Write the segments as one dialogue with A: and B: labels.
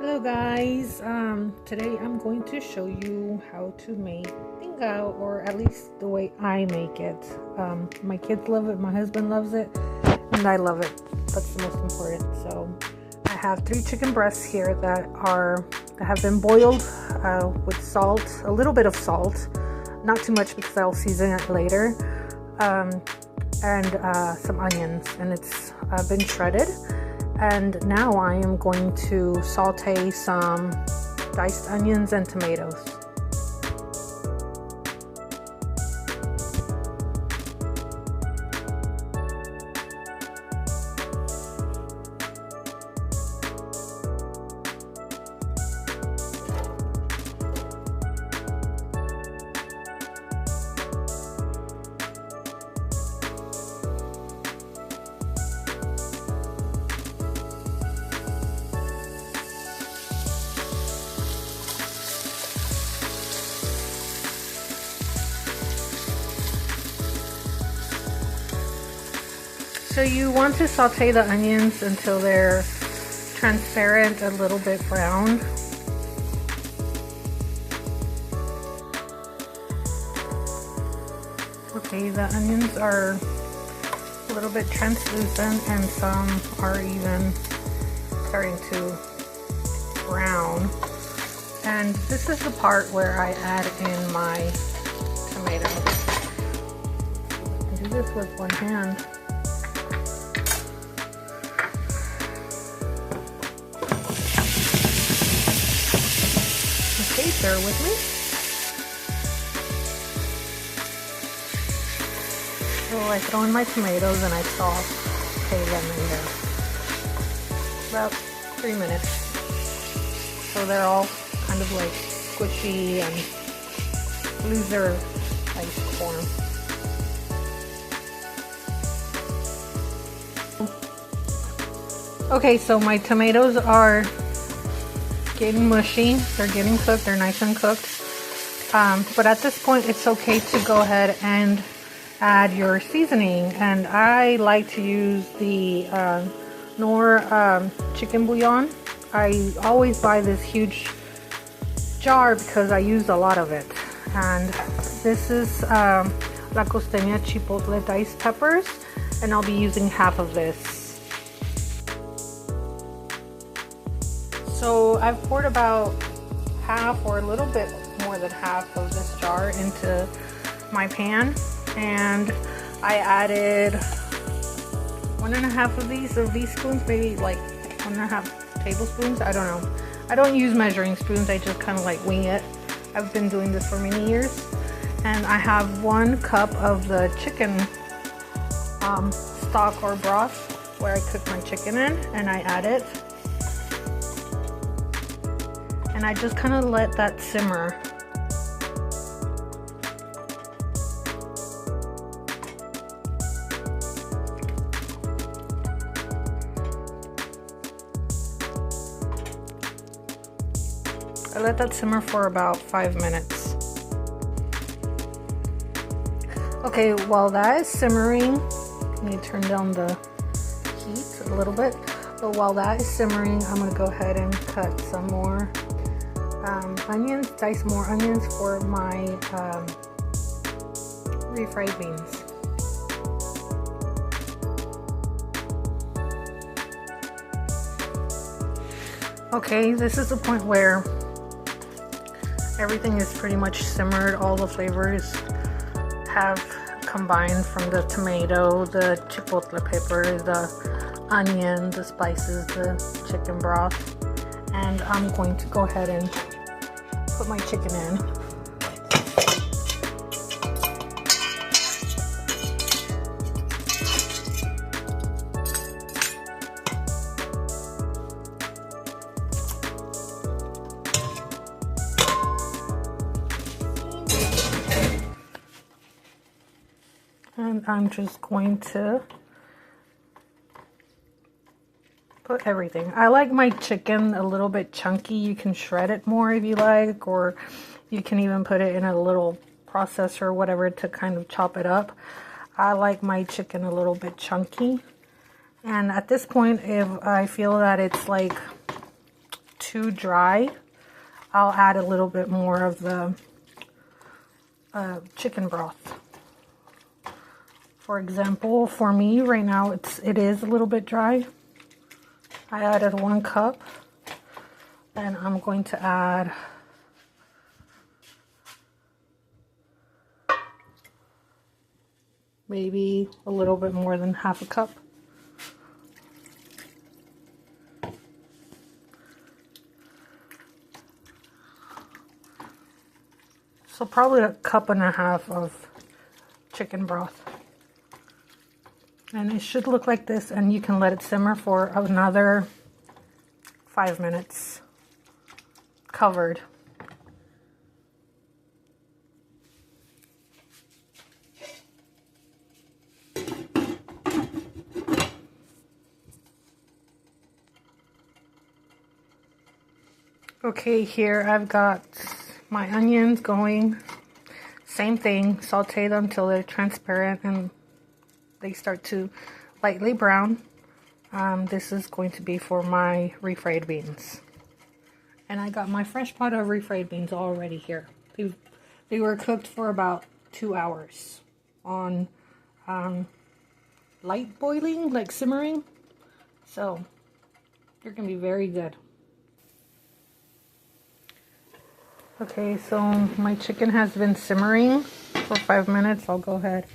A: Hello guys, today I'm going to show you how to make Tinga, or at least the way I make it. My kids love it, my husband loves it, and I love it. That's the most important. So I have 3 chicken breasts here that have been boiled with salt, a little bit of salt, not too much because I'll season it later, and some onions, and it's been shredded. And now I am going to saute some diced onions and tomatoes. So you want to saute the onions until they're transparent, a little bit brown. Okay, the onions are a little bit translucent and some are even starting to brown. And this is the part where I add in my tomatoes. I can do this with one hand. Okay, bear with me. So I throw in my tomatoes and I saute them in there. About 3 minutes. So they're all kind of like squishy and lose their nice form. Okay, so my tomatoes are getting mushy, they're getting cooked, they're nice and cooked. But at this point it's okay to go ahead and add your seasoning, and I like to use the Knorr chicken bouillon. I always buy this huge jar because I use a lot of it. And this is La Costeña chipotle diced peppers, and I'll be using half of this. So I've poured about half or a little bit more than half of this jar into my pan, and I added 1.5 of these spoons, maybe like 1.5 tablespoons. I don't know. I don't use measuring spoons. I just kind of like wing it. I've been doing this for many years. And I have 1 cup of the chicken stock or broth where I cook my chicken in, and I add it. And I just kind of let that simmer. I let that simmer for about 5 minutes. Okay, while that is simmering, let me turn down the heat a little bit. But while that is simmering, I'm going to go ahead and cut some more onions, dice more onions for my refried beans. Okay, this is the point where everything is pretty much simmered. All the flavors have combined from the tomato, the chipotle pepper, the onion, the spices, the chicken broth. And I'm going to go ahead and put my chicken in. And I'm just going to put everything. I like my chicken a little bit chunky. You can shred it more if you like, or you can even put it in a little processor or whatever to kind of chop it up. I like my chicken a little bit chunky. And at this point, if I feel that it's like too dry, I'll add a little bit more of the chicken broth. For example, for me right now, it is a little bit dry. I added 1 cup, and I'm going to add maybe a little bit more than half a cup. So probably 1.5 cups of chicken broth. And it should look like this, and you can let it simmer for another 5 minutes, covered. Okay, here I've got my onions going. Same thing, saute them until they're transparent and they start to lightly brown. This is going to be for my refried beans. And I got my fresh pot of refried beans already here. They were cooked for about 2 hours on light boiling, like simmering. So they're gonna be very good. Okay, so my chicken has been simmering for 5 minutes. I'll go ahead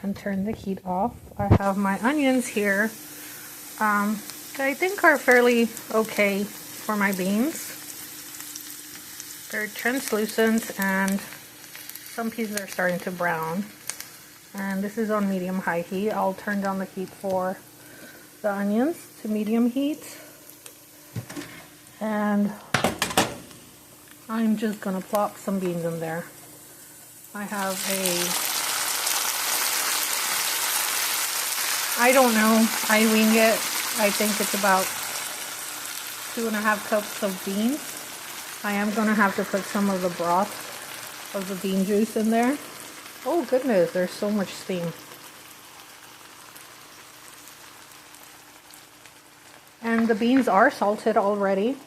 A: and turn the heat off. I have my onions here that I think are fairly okay for my beans. They're translucent and some pieces are starting to brown. And this is on medium-high heat. I'll turn down the heat for the onions to medium heat. And I'm just gonna plop some beans in there. I have I don't know, I wing it. I think it's about 2.5 cups of beans. I am gonna have to put some of the broth of the bean juice in there. Oh goodness, there's so much steam. And the beans are salted already.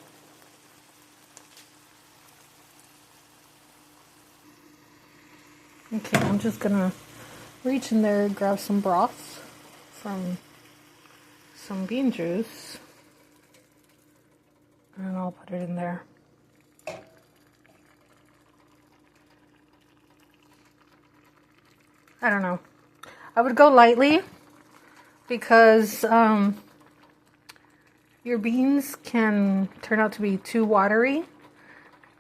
A: Okay, I'm just gonna reach in there and grab some broth from some bean juice, and I'll put it in there. I don't know. I would go lightly because your beans can turn out to be too watery.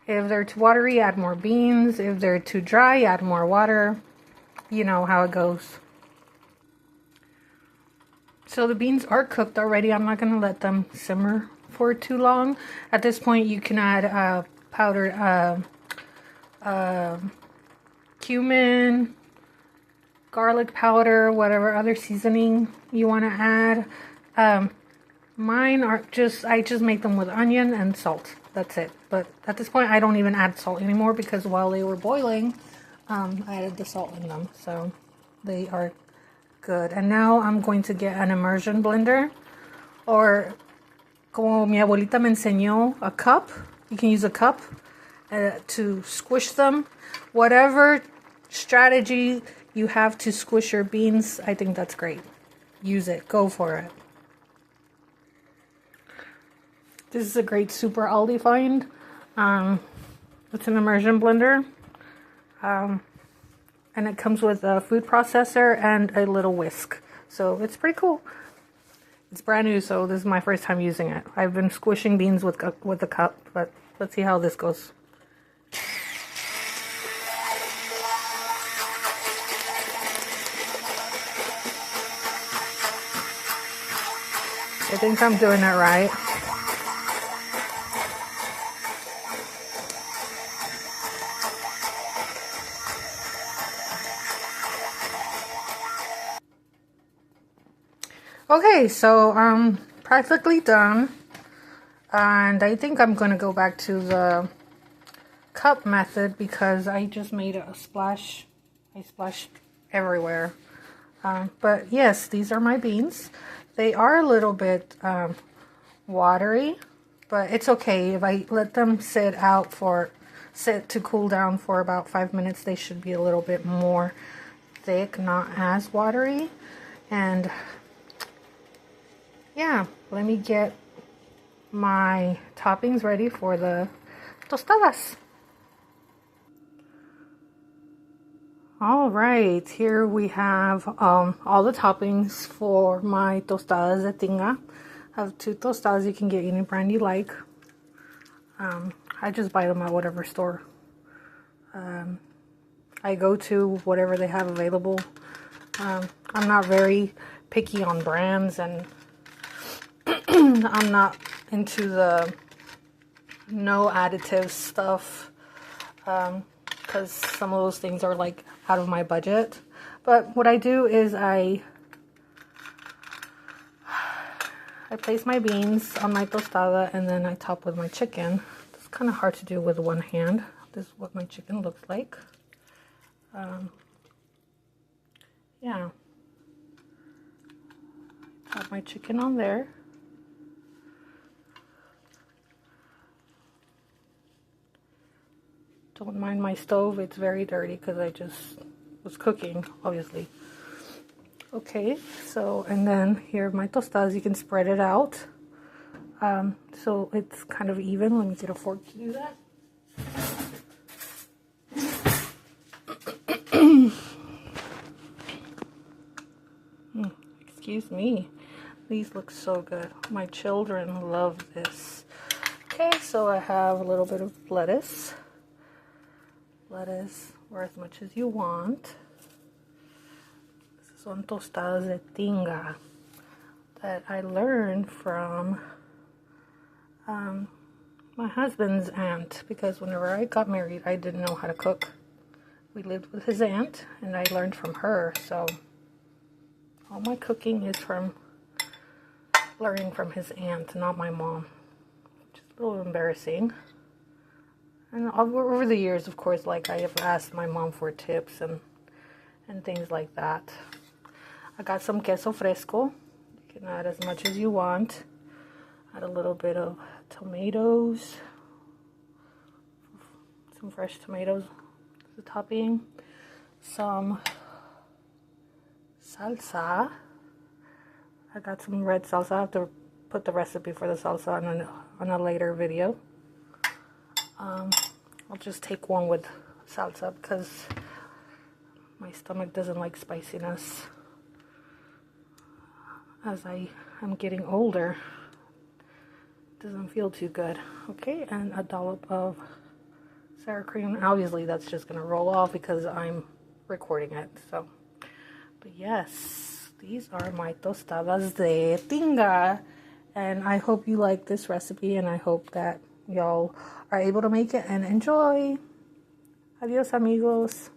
A: If they're too watery, add more beans. If they're too dry, add more water. You know how it goes. So the beans are cooked already. I'm not going to let them simmer for too long. At this point, you can add powdered cumin, garlic powder, whatever other seasoning you want to add. Mine are I just make them with onion and salt. That's it. But at this point, I don't even add salt anymore because while they were boiling, I added the salt in them. So they are good. And now I'm going to get an immersion blender, or como mi abuelita me enseñó, a cup. You can use a cup to squish them. Whatever strategy you have to squish your beans, I think that's great. Use it. Go for it. This is a great super Aldi find. It's an immersion blender. And it comes with a food processor and a little whisk. So it's pretty cool. It's brand new, so this is my first time using it. I've been squishing beans with a cup, but let's see how this goes. I think I'm doing it right. Okay, so I'm practically done, and I think I'm going to go back to the cup method because I just made a splash. I splashed everywhere. But yes, these are my beans. They are a little bit watery, But it's okay if I let them sit to cool down for about 5 minutes. They should be a little bit more thick, not as watery. And yeah, let me get my toppings ready for the tostadas. All right, here we have all the toppings for my tostadas de Tinga. I have 2 tostadas. You can get any brand you like. I just buy them at whatever store I go to, whatever they have available. I'm not very picky on brands, and I'm not into the no additives stuff, because some of those things are like out of my budget. But what I do is I place my beans on my tostada, and then I top with my chicken. It's kind of hard to do with one hand. This is what my chicken looks like. Yeah, top my chicken on there. Don't mind my stove, it's very dirty because I just was cooking, obviously. Okay, so, and then here are my tostadas. You can spread it out so it's kind of even. Let me get a fork to do that. Excuse me. These look so good. My children love this. Okay, so I have a little bit of lettuce. Lettuce, or as much as you want. This son tostadas de Tinga that I learned from my husband's aunt, because whenever I got married, I didn't know how to cook. We lived with his aunt, and I learned from her, so all my cooking is from learning from his aunt, not my mom. Which is a little embarrassing. And over the years, of course, like I have asked my mom for tips and things like that. I got some queso fresco. You can add as much as you want. Add a little bit of tomatoes. Some fresh tomatoes as a topping. Some salsa. I got some red salsa. I have to put the recipe for the salsa on a later video. I'll just take one with salsa because my stomach doesn't like spiciness. As I am getting older, it doesn't feel too good. Okay, and a dollop of sour cream. Obviously, that's just gonna roll off because I'm recording it. So, but yes, these are my tostadas de Tinga, and I hope you like this recipe, and I hope that y'all are able to make it and enjoy. Adios, amigos.